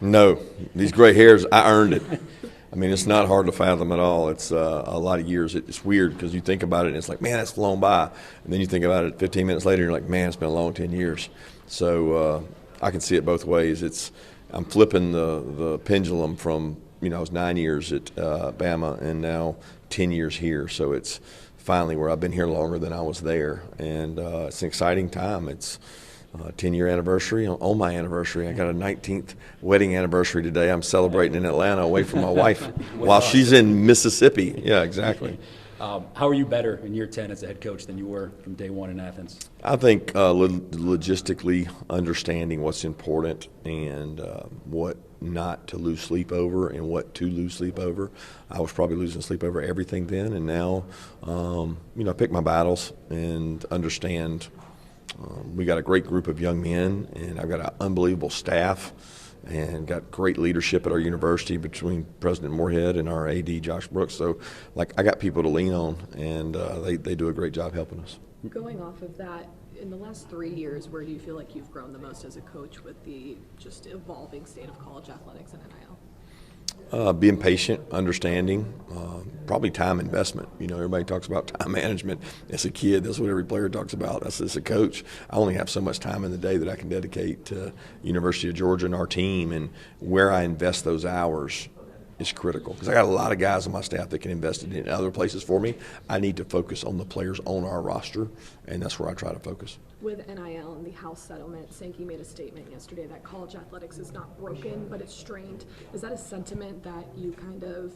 No, these gray hairs, I earned it. I mean, it's not hard to fathom at all. It's a lot of years. It's weird because you think about it and it's like, man, it's flown by. And then you think about it 15 minutes later, and you're like, man, it's been a long 10 years. So I can see it both ways. I'm flipping the pendulum from, I was 9 years at Bama and now 10 years here. So it's finally where I've been here longer than I was there. And it's an exciting time. It's 10-year anniversary. On my anniversary, I got a 19th wedding anniversary today. I'm celebrating in Atlanta away from my wife while she's in Mississippi. Yeah, exactly. How are you better in year 10 as a head coach than you were from day one in Athens? I think logistically understanding what's important and what not to lose sleep over and what to lose sleep over. I was probably losing sleep over everything then, and now, I pick my battles and understand. We got a great group of young men, and I've got an unbelievable staff and got great leadership at our university between President Moorhead and our AD, Josh Brooks. So, I got people to lean on, and they do a great job helping us. Going off of that, in the last 3 years, where do you feel like you've grown the most as a coach with the just evolving state of college athletics and NIL? Being patient, understanding, probably time investment. Everybody talks about time management. As a kid, that's what every player talks about. As a coach, I only have so much time in the day that I can dedicate to University of Georgia and our team, and where I invest those hours is critical because I got a lot of guys on my staff that can invest it in other places for me. I need to focus on the players on our roster, and that's where I try to focus. With NIL and the House settlement, Sankey made a statement yesterday that college athletics is not broken, but it's strained. Is that a sentiment that you kind of,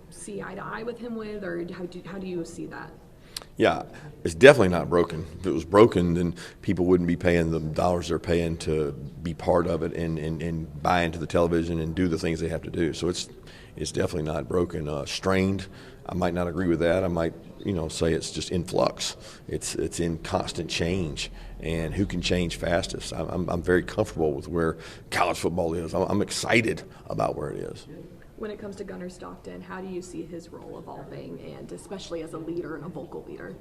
see eye to eye with him with, or how do you see that? Yeah, it's definitely not broken. If it was broken, then people wouldn't be paying the dollars they're paying to be part of it and buy into the television and do the things they have to do. So it's definitely not broken. Strained, I might not agree with that. I might, say it's just in flux. It's in constant change, and who can change fastest? I'm very comfortable with where college football is. I'm excited about where it is. When it comes to Gunnar Stockton, how do you see his role evolving, and especially as a leader and a vocal leader?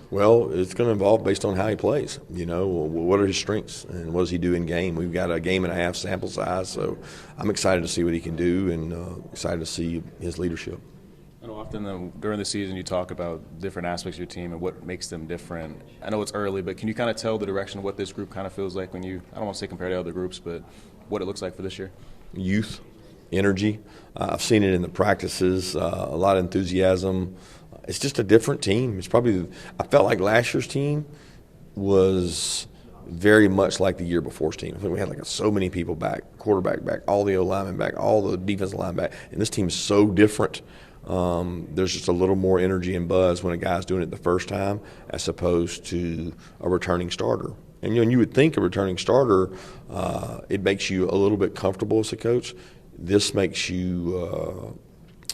Well, it's going to evolve based on how he plays. What are his strengths and what does he do in game? We've got a game and a half sample size, so I'm excited to see what he can do and excited to see his leadership. I know often during the season you talk about different aspects of your team and what makes them different. I know it's early, but can you kind of tell the direction of what this group kind of feels like when I don't want to say compared to other groups, but what it looks like for this year? Youth. Energy. I've seen it in the practices, a lot of enthusiasm. It's just a different team. I felt like last year's team was very much like the year before's team. I think we had so many people back, quarterback back, all the O-linemen back, all the defensive line back, and this team is so different. There's just a little more energy and buzz when a guy's doing it the first time as opposed to a returning starter. And you would think a returning starter, it makes you a little bit comfortable as a coach. This makes you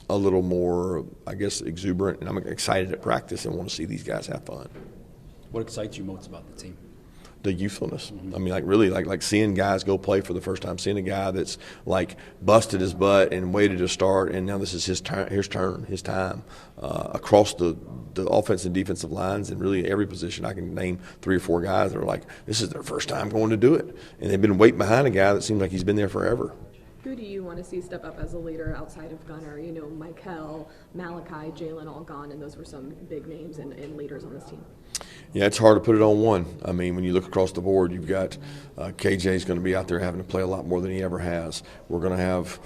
a little more, exuberant, and I'm excited at practice and want to see these guys have fun. What excites you most about the team? The youthfulness. Mm-hmm. I mean, really seeing guys go play for the first time, seeing a guy that's busted his butt and waited to start, and now this is his turn, his time across the offense and defensive lines, and really every position. I can name 3 or 4 guys that are this is their first time going to do it, and they've been waiting behind a guy that seems like he's been there forever. Who do you want to see step up as a leader outside of Gunnar? Michael, Malachi, Jalen all gone, and those were some big names and leaders on this team. Yeah, it's hard to put it on one. I mean, when you look across the board, you've got KJ's going to be out there having to play a lot more than he ever has. We're going to have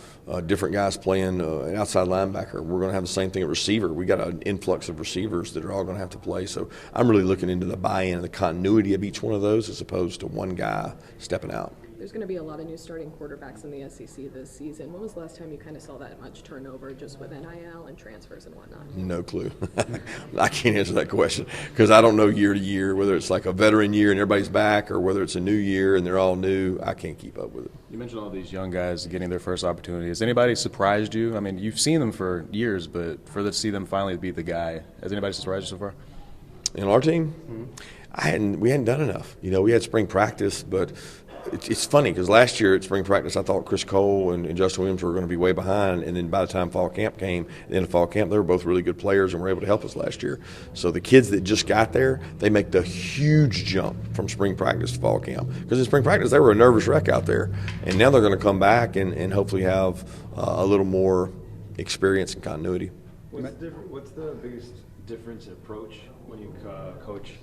different guys playing an outside linebacker. We're going to have the same thing at receiver. We got an influx of receivers that are all going to have to play. So I'm really looking into the buy-in and the continuity of each one of those as opposed to one guy stepping out. There's going to be a lot of new starting quarterbacks in the SEC this season. When was the last time you kind of saw that much turnover just with NIL and transfers and whatnot? No clue. I can't answer that question because I don't know year to year whether it's a veteran year and everybody's back or whether it's a new year and they're all new. I can't keep up with it. You mentioned all these young guys getting their first opportunity. Has anybody surprised you? I mean, you've seen them for years, but to see them finally be the guy, has anybody surprised you so far? In our team? Mm-hmm. We hadn't done enough. We had spring practice, but it's funny because last year at spring practice, I thought Chris Cole and Justin Williams were going to be way behind, and then by the time fall camp came, at the end of fall camp, they were both really good players and were able to help us last year. So the kids that just got there, they make the huge jump from spring practice to fall camp, because in spring practice they were a nervous wreck out there, and now they're going to come back and hopefully have a little more experience and continuity. What's the biggest difference in approach when you coach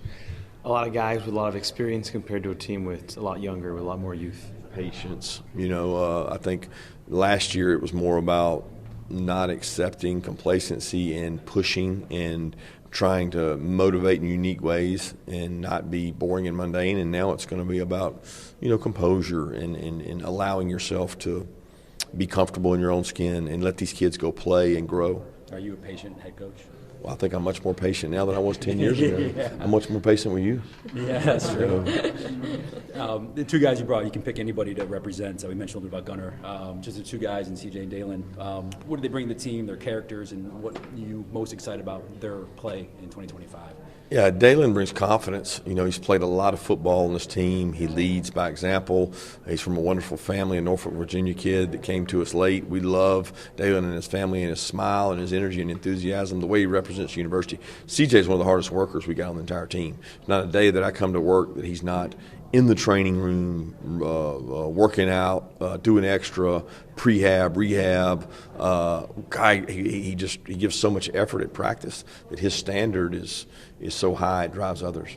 A lot of guys with a lot of experience compared to a team with a lot younger, with a lot more youth? Patience. I think last year it was more about not accepting complacency and pushing and trying to motivate in unique ways and not be boring and mundane. And now it's going to be about, composure and allowing yourself to be comfortable in your own skin and let these kids go play and grow. Are you a patient head coach? Well, I think I'm much more patient now than I was 10 years ago. Yeah. I'm much more patient with you. Yeah, that's true. The two guys you brought, you can pick anybody to represent. So we mentioned a little bit about Gunner. Just the two guys, and CJ and Dalen. What do they bring to the team, their characters, and what are you most excited about their play in 2025? Yeah, Dalen brings confidence. He's played a lot of football on this team. He leads by example. He's from a wonderful family, a Norfolk, Virginia kid that came to us late. We love Dalen and his family and his smile and his energy and enthusiasm, the way he represents the university. CJ is one of the hardest workers we got on the entire team. It's not a day that I come to work that he's not in the training room, working out, doing extra, prehab, rehab. He gives so much effort at practice that his standard is so high it drives others.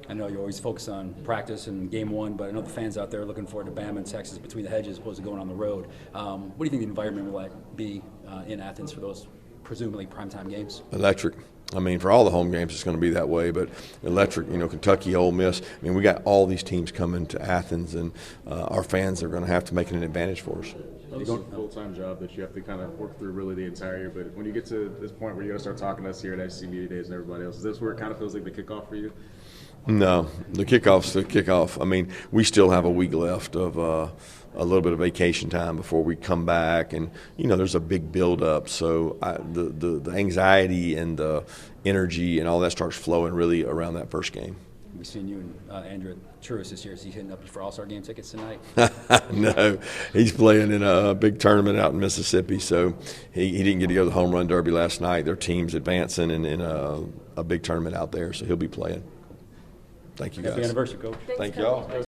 I know you always focus on practice and game one, but I know the fans out there are looking forward to Bama and Texas between the hedges as opposed to going on the road. What do you think the environment will be in Athens for those presumably primetime games? Electric. For all the home games, it's going to be that way, but electric, Kentucky, Ole Miss. We got all these teams coming to Athens, and our fans are going to have to make it an advantage for us. It's a full-time job that you have to kind of work through really the entire year, but when you get to this point where you're going to start talking to us here at SEC Media Days and everybody else, is this where it kind of feels like the kickoff for you? No, the kickoff's the kickoff. We still have a week left of a little bit of vacation time before we come back, and there's a big build-up. So the anxiety and the energy and all that starts flowing really around that first game. We've seen you and Andrew Truist this year. Is he hitting up for All-Star game tickets tonight? No, he's playing in a big tournament out in Mississippi, so he didn't get to go to the Home Run Derby last night. Their team's advancing in a big tournament out there, so he'll be playing. Thank you, guys. Happy anniversary, Coach. Thank y'all.